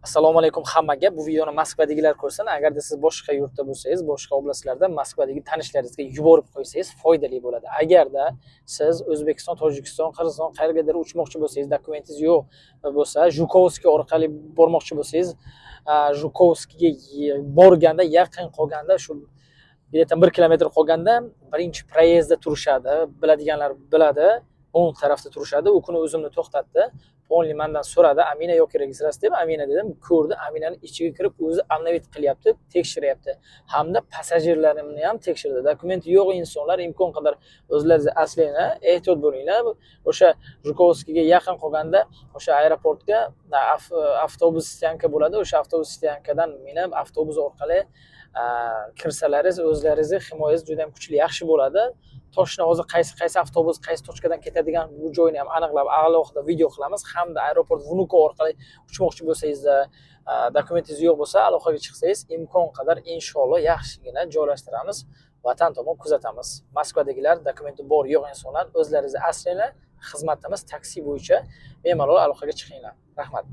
Assalomu alaykum hammaga. Bu videoni Moskvadagilar ko'rsin. Agarda siz boshqa yurtda bo'lsangiz, boshqa oblastlarda Moskvadagi tanishlaringizga yuborib qo'ysangiz foydali bo'ladi. Agarda siz O'zbekiston, Tojikiston, Qirg'iziston qayergadir uchmoqchi bo'lsangiz, dokumentingiz yo'q bo'lsa, Jukovskiy orqali bormoqchi bo'lsangiz, Jukovskiyga borganda yaqin qolganda shu biletdan 1 kilometr qolganda birinchi proyezdda turishadi. Biladiganlar biladi. O'ng tarafda turishadi. U kuni o'zimni to'xtatdi. Only mendan so'radi, Amina yo'q registratsiya deb. Amina dedim. Ko'rdi, Aminani ichiga kirib o'zi obnovit qilyapti, tekshiryapti. Hamda passajirlarimni ham tekshirdi. Dokumenti yo'q insonlar imkon qadar o'zlaringizni aslini ehtiyot bo'linglar. O'sha Jukovskiyga yaqin qolganda o'sha aeroportga avtobus stanka bo'ladi. O'sha avtobus stankadan minib avtobus orqali kirsalaringiz o'zlaringizni himoyangiz juda ham kuchli, yaxshi bo'ladi. Toshkentda hozir qaysi avtobus qaysi tochkadan ketadigan bu joyni ham aniqlab alohida video qilamiz. Hamda aeroport Vnukovo orqali uchmoqchi bo'lsangiz, dokumentingiz yo'q bo'lsa, aloqaga chiqsangiz, imkon qadar inshaalloh yaxshigina joylashtiramiz, vatan tomon kuzatamiz. Moskvadagilar dokumenti bor yo'q insonlar o'zlaringizni aslinglar, xizmatimiz taksi bo'yicha bemalol aloqaga chiqinglar. Rahmat.